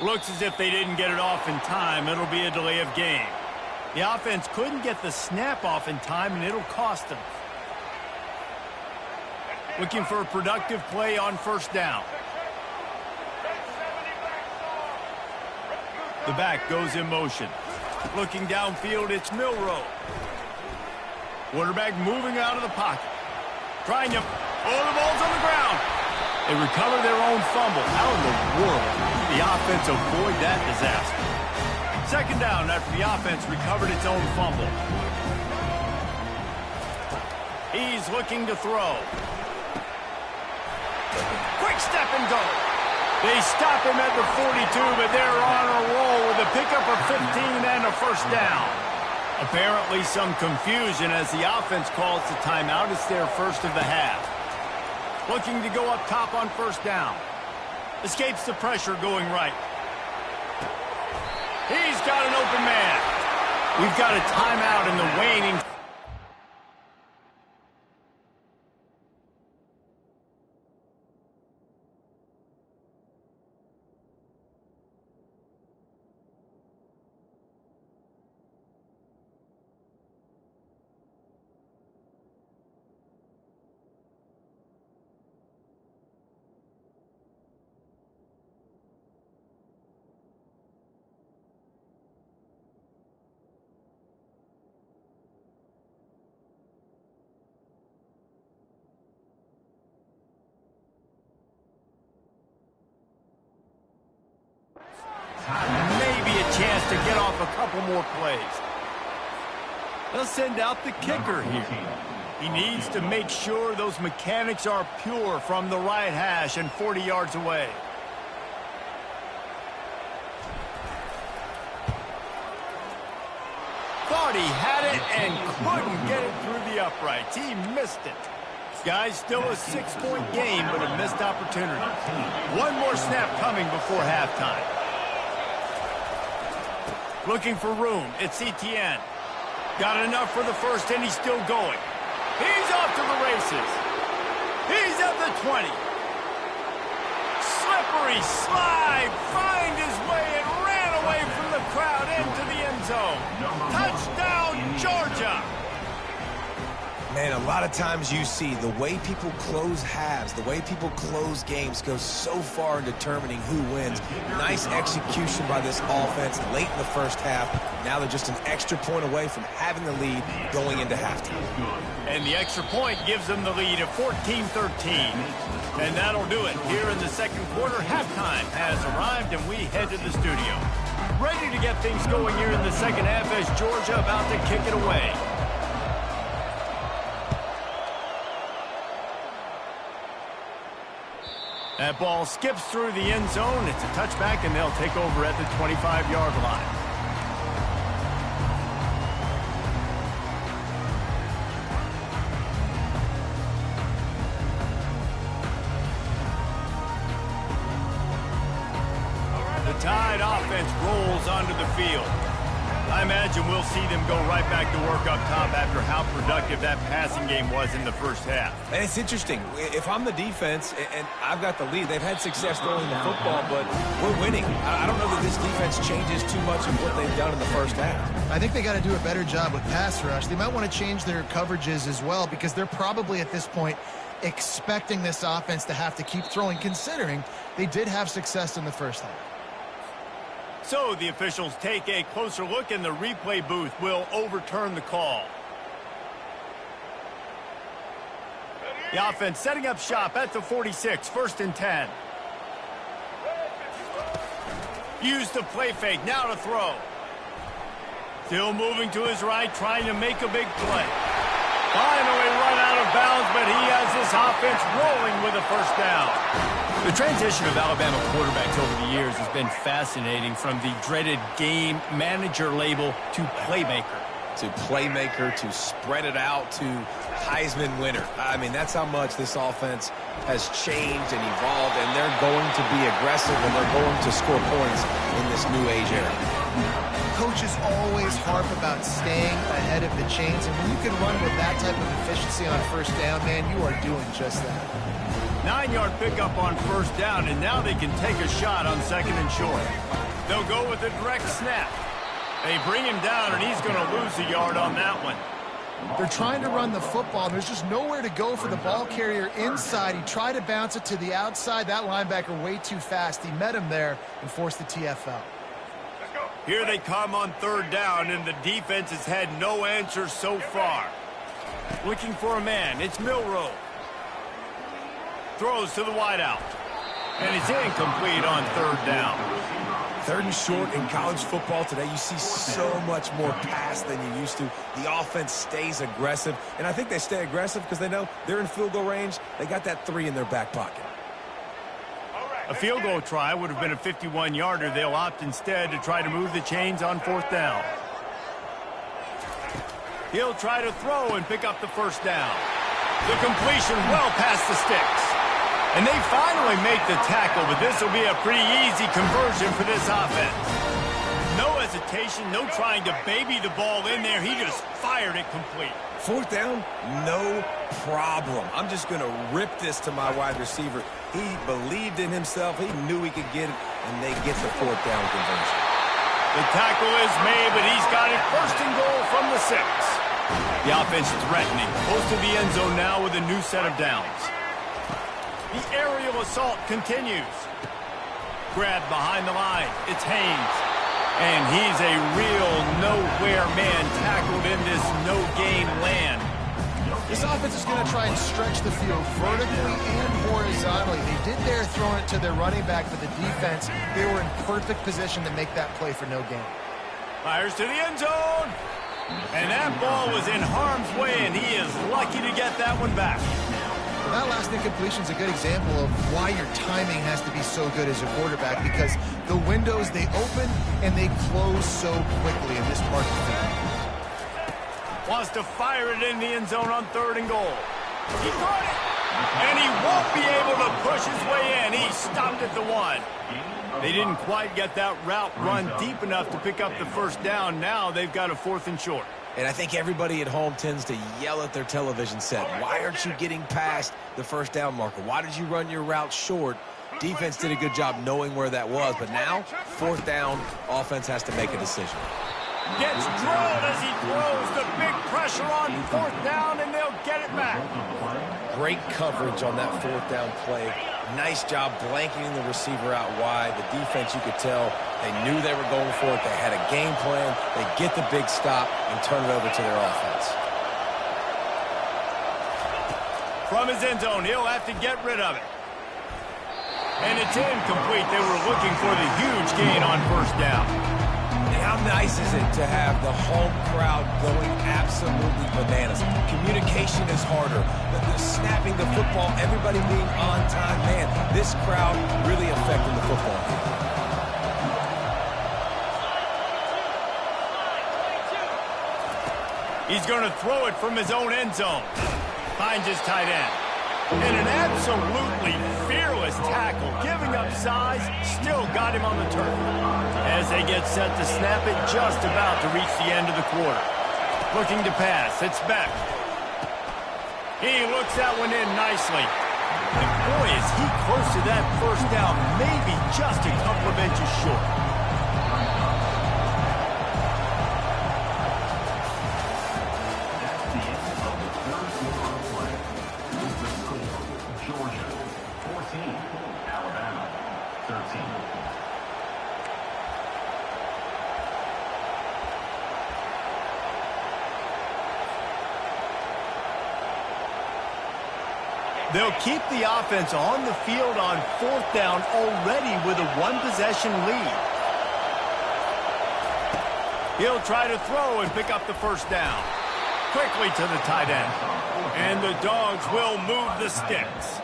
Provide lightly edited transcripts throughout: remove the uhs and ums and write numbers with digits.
Looks as if they didn't get it off in time. It'll be a delay of game. The offense couldn't get the snap off in time, and it'll cost them. Looking for a productive play on first down. The back goes in motion. Looking downfield, it's Milroe. Quarterback moving out of the pocket. Trying to... Oh, the ball's on the ground. They recover their own fumble. How in the world did the offense avoid that disaster? Second down after the offense recovered its own fumble. He's looking to throw. Quick step and go. They stop him at the 42, but they're on a roll with a pickup of 15 and a first down. Apparently some confusion as the offense calls the timeout. It's their first of the half. Looking to go up top on first down. Escapes the pressure going right. He's got an open man. We've got a timeout in the waning. Maybe a chance to get off a couple more plays. They'll send out the kicker here. He needs to make sure those mechanics are pure from the right hash and 40 yards away. Thought he had it and couldn't get it through the uprights. He missed it. Guys, still a 6-point game, but a missed opportunity. One more snap coming before halftime. Looking for room. It's Etienne. Got enough for the first, and he's still going. He's off to the races. He's at the 20. Slippery slide. Find his way and ran away from the crowd into the end zone. Touchdown, Georgia. Man, a lot of times you see the way people close halves, the way people close games goes so far in determining who wins. Nice execution by this offense late in the first half. Now they're just an extra point away from having the lead going into halftime. And the extra point gives them the lead at 14-13. And that'll do it. Here in the second quarter, halftime has arrived, and we head to the studio. Ready to get things going here in the second half as Georgia about to kick it away. That ball skips through the end zone. It's a touchback, and they'll take over at the 25-yard line. The Tide offense rolls onto the field. I imagine we'll see them go right back to work up top after how productive that passing game was in the first half. And it's interesting. If I'm the defense and I've got the lead, they've had success throwing the football, but we're winning. I don't know that this defense changes too much of what they've done in the first half. I think they got to do a better job with pass rush. They might want to change their coverages as well because they're probably at this point expecting this offense to have to keep throwing, considering they did have success in the first half. So the officials take a closer look, and the replay booth will overturn the call. The offense setting up shop at the 46, 1st and 10. Use the play fake, now to throw. Still moving to his right, trying to make a big play. Finally run out of bounds, but he has this offense rolling with a first down. The transition of Alabama quarterbacks over the years has been fascinating, from the dreaded game manager label to playmaker. To playmaker, to spread it out, to Heisman winner. I mean, that's how much this offense has changed and evolved, and they're going to be aggressive, and they're going to score points in this new age era. coaches always harp about staying ahead of the chains, and when you can run with that type of efficiency on first down, man, you are doing just that. 9-yard pickup on first down, and now they can take a shot on second and short. They'll go with a direct snap. They bring him down, and he's going to lose a yard on that one. They're trying to run the football, and there's just nowhere to go for the ball carrier inside. He tried to bounce it to the outside. That linebacker way too fast. He met him there and forced the TFL. Here they come on third down, and the defense has had no answers so far. Looking for a man. It's Milroe. Throws to the wideout. And it's incomplete on third down. Third and short in college football today, you see so much more pass than you used to. The offense stays aggressive, and I think they stay aggressive because they know they're in field goal range. They got that 3 in their back pocket. A field goal try would have been a 51-yarder. They'll opt instead to try to move the chains on fourth down. He'll try to throw and pick up the first down. The completion well past the sticks. And they finally make the tackle, but this will be a pretty easy conversion for this offense. No hesitation, no trying to baby the ball in there. He just fired it complete. Fourth down, no problem. I'm just going to rip this to my wide receiver. He believed in himself. He knew he could get it, and they get the fourth down conversion. The tackle is made, but he's got it first and goal from the 6. The offense threatening. Close to the end zone now with a new set of downs. The aerial assault continues. Grab behind the line. It's Haynes. And he's a real nowhere man tackled in this no-gain land. This offense is going to try and stretch the field vertically and horizontally. They did there throwing it to their running back, but the defense, they were in perfect position to make that play for no gain. Fires to the end zone. And that ball was in harm's way, and he is lucky to get that one back. Well, that last incompletion is a good example of why your timing has to be so good as a quarterback, because the windows, they open and they close so quickly in this part of the field. Wants to fire it in the end zone on third and goal. He caught it, and he won't be able to push his way in. He stopped at the 1. They didn't quite get that route run deep enough to pick up the first down. Now they've got a 4th and short. And I think everybody at home tends to yell at their television set. Why aren't you getting past the first down marker? Why did you run your route short? Defense did a good job knowing where that was. But now, fourth down, offense has to make a decision. Gets drilled as he throws the big pressure on fourth down, and they'll get it back. Great coverage on that fourth down play. Nice job blanketing the receiver out wide. The defense, you could tell, they knew they were going for it. They had a game plan. They get the big stop and turn it over to their offense. From his end zone, he'll have to get rid of it. And it's incomplete. They were looking for the huge gain on first down. How nice is it to have the home crowd going absolutely bananas? Communication is harder. The snapping the football, everybody being on time. Man, this crowd really affecting the football game. He's going to throw it from his own end zone. Finds his tight end. And an absolutely fearless tackle. Giving up size, still got him on the turf. As they get set to snap it, just about to reach the end of the quarter. Looking to pass, it's Beck. He looks that one in nicely. And boy, is he close to that first down, maybe just a couple of inches short. They'll keep the offense on the field on fourth down already with a one-possession lead. He'll try to throw and pick up the first down. Quickly to the tight end. And the Dogs will move the sticks.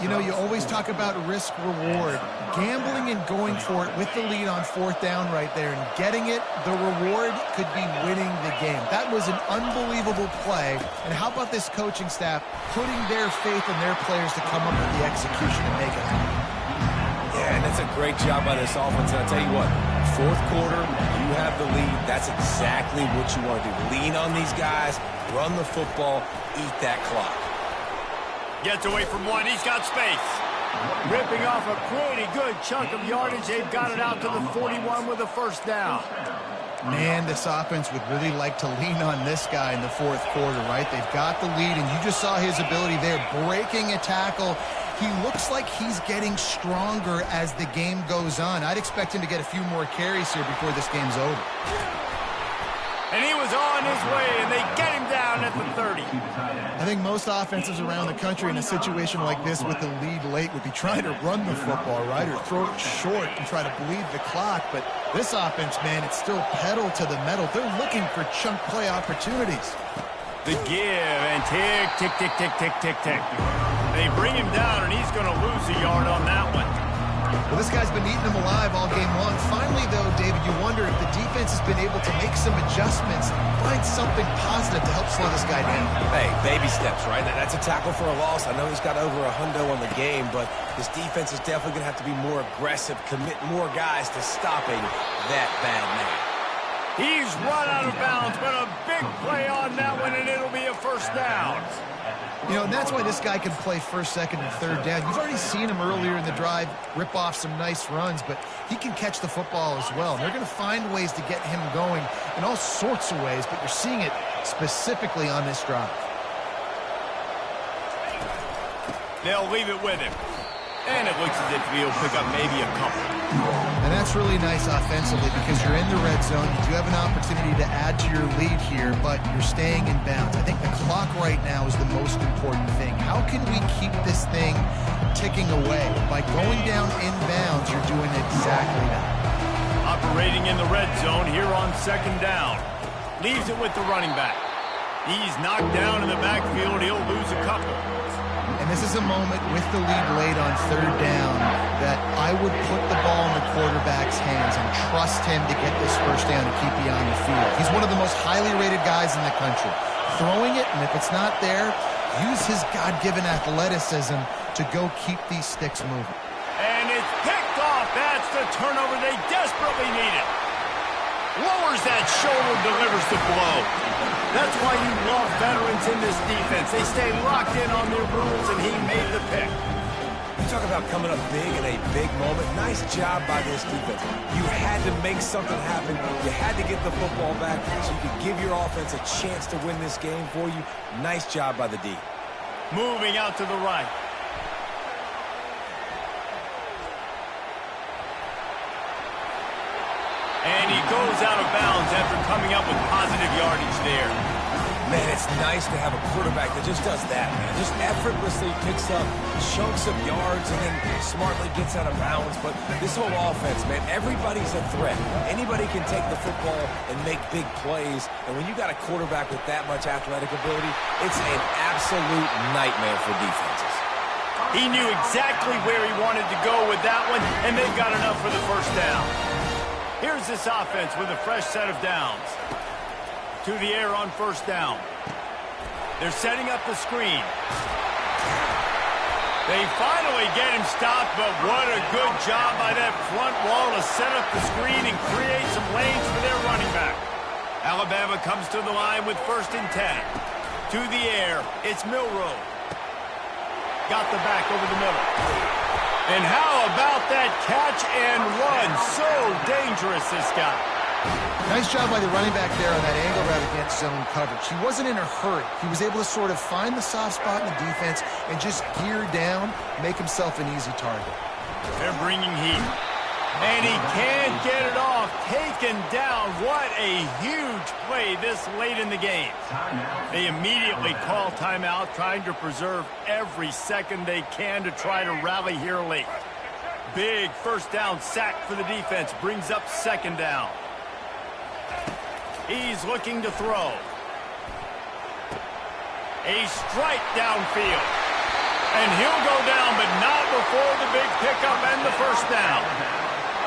You know, you always talk about risk-reward. Gambling and going for it with the lead on fourth down right there and getting it, the reward could be winning the game. That was an unbelievable play. And how about this coaching staff putting their faith in their players to come up with the execution and make it happen? Yeah, and that's a great job by this offense. And I'll tell you what, fourth quarter, you have the lead. That's exactly what you want to do. Lean on these guys, run the football, eat that clock. Gets away from one. He's got space. Ripping off a pretty good chunk of yardage. They've got it out to the 41 with a first down. Man, this offense would really like to lean on this guy in the fourth quarter, right? They've got the lead, and you just saw his ability there, breaking a tackle. He looks like he's getting stronger as the game goes on. I'd expect him to get a few more carries here before this game's over. And he was on his way, and they get him down at the 30. I think most offenses around the country in a situation like this with the lead late would be trying to run the football, right, or throw it short and try to bleed the clock. But this offense, man, it's still pedal to the metal. They're looking for chunk play opportunities. The give, and tick, tick, tick, tick, tick, tick, tick. They bring him down, and he's going to lose a yard on that one. Well, this guy's been eating them alive all game long. Finally, though, David, you wonder if the defense has been able to make some adjustments, find something positive to help slow this guy down. Hey, baby steps, right? That's a tackle for a loss. I know he's got over a hundo on the game, but this defense is definitely going to have to be more aggressive, commit more guys to stopping that bad man. He's run out of bounds, but a big play on that one, and it'll be a first down. You know, and that's why this guy can play first, second, and third down. You've already seen him earlier in the drive rip off some nice runs, but he can catch the football as well. And they're going to find ways to get him going in all sorts of ways, but you're seeing it specifically on this drive. They'll leave it with him. And it looks as if he'll pick up maybe a couple. And that's really nice offensively because you're in the red zone. You do have an opportunity to add to your lead here, but you're staying in bounds. I think the clock right now is the most important thing. How can we keep this thing ticking away? By going down in bounds, you're doing exactly that. Operating in the red zone here on second down. Leaves it with the running back. He's knocked down in the backfield. He'll lose a couple. And this is a moment with the lead late on third down that I would put the ball in the quarterback's hands and trust him to get this first down and keep you on the field. He's one of the most highly rated guys in the country. Throwing it, and if it's not there, use his God-given athleticism to go keep these sticks moving. And it's picked off. That's the turnover they desperately needed. Lowers that shoulder, delivers the blow. That's why you love veterans in this defense. They stay locked in on their rules, and he made the pick. You talk about coming up big in a big moment. Nice job by this defense. You had to make something happen. You had to get the football back so you could give your offense a chance to win this game for you. Nice job by the D. Moving out to the right. And he goes out of bounds after coming up with positive yardage there. Man, it's nice to have a quarterback that just does that, man. Just effortlessly picks up chunks of yards and then smartly gets out of bounds. But this whole offense, man, everybody's a threat. Anybody can take the football and make big plays. And when you got a quarterback with that much athletic ability, it's an absolute nightmare for defenses. He knew exactly where he wanted to go with that one, and they've got enough for the first down. Here's this offense with a fresh set of downs. To the air on first down. They're setting up the screen. They finally get him stopped, but what a good job by that front wall to set up the screen and create some lanes for their running back. Alabama comes to the line with first and 10. To the air, it's Milroe. Got the back over the middle. And how about that catch and run? So dangerous, this guy. Nice job by the running back there on that angle route against zone coverage. He wasn't in a hurry. He was able to sort of find the soft spot in the defense and just gear down, make himself an easy target. They're bringing heat. And he can't get it off. Taken down. What a huge play this late in the game. They immediately call timeout, trying to preserve every second they can to try to rally here late. Big first down sack for the defense. Brings up second down. He's looking to throw. A strike downfield. And he'll go down, but not before the big pickup and the first down.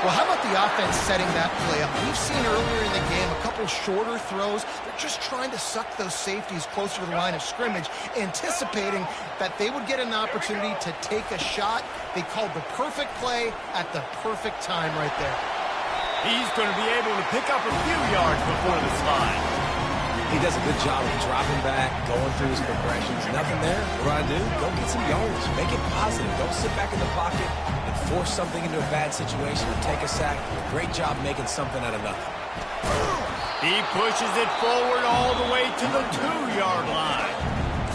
Well, how about the offense setting that play up? We've seen earlier in the game a couple shorter throws. They're just trying to suck those safeties closer to the line of scrimmage, anticipating that they would get an opportunity to take a shot. They called the perfect play at the perfect time right there. He's going to be able to pick up a few yards before the slide. He does a good job of dropping back, going through his progressions. Nothing there. What do? Go get some yards. Make it positive. Don't sit back in the pocket and force something into a bad situation or take a sack. Great job making something out of nothing. He pushes it forward all the way to the 2-yard line.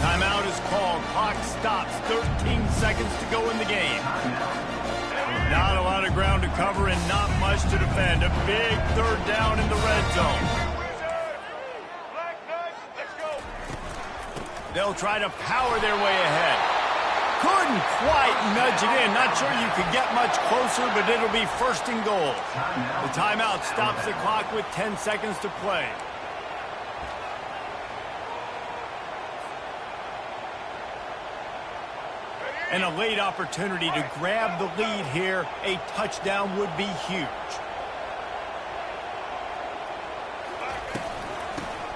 Timeout is called. Clock stops. 13 seconds to go in the game. Not a lot of ground to cover and not much to defend. A big third down in the red zone. They'll try to power their way ahead. Couldn't quite nudge it in. Not sure you could get much closer, but it'll be first and goal. The timeout stops the clock with 10 seconds to play. And a late opportunity to grab the lead here. A touchdown would be huge.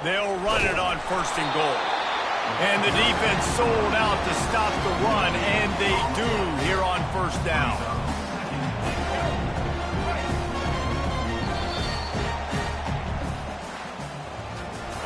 They'll run it on first and goal. And the defense sold out to stop the run, and they do here on first down.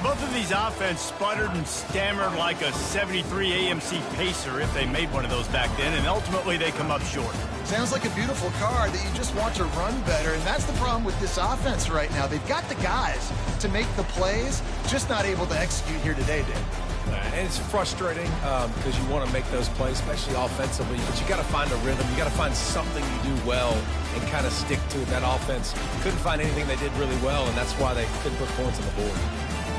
Both of these offense sputtered and stammered like a 73 AMC Pacer if they made one of those back then, and ultimately they come up short. Sounds like a beautiful car that you just want to run better, and that's the problem with this offense right now. They've got the guys to make the plays, just not able to execute here today, Dave. And it's frustrating because you want to make those plays, especially offensively, but you got to find a rhythm. You got to find something you do well and kind of stick to it. That offense couldn't find anything they did really well, and that's why they couldn't put points on the board.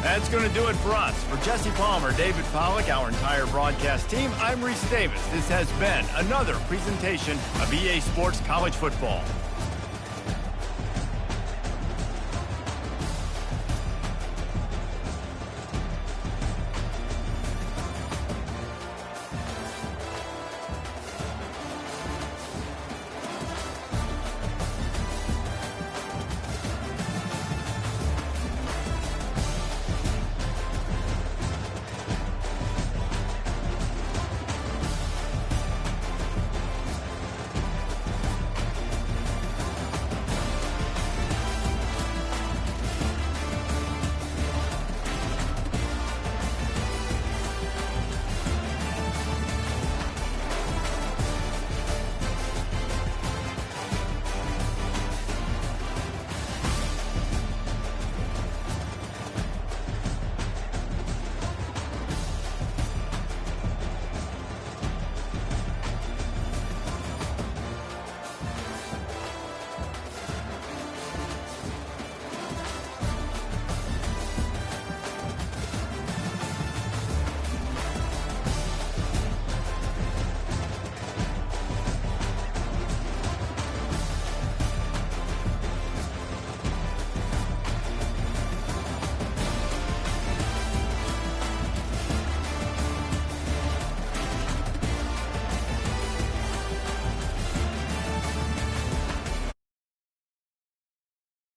That's going to do it for us. For Jesse Palmer, David Pollack, our entire broadcast team, I'm Reese Davis. This has been another presentation of EA Sports College Football.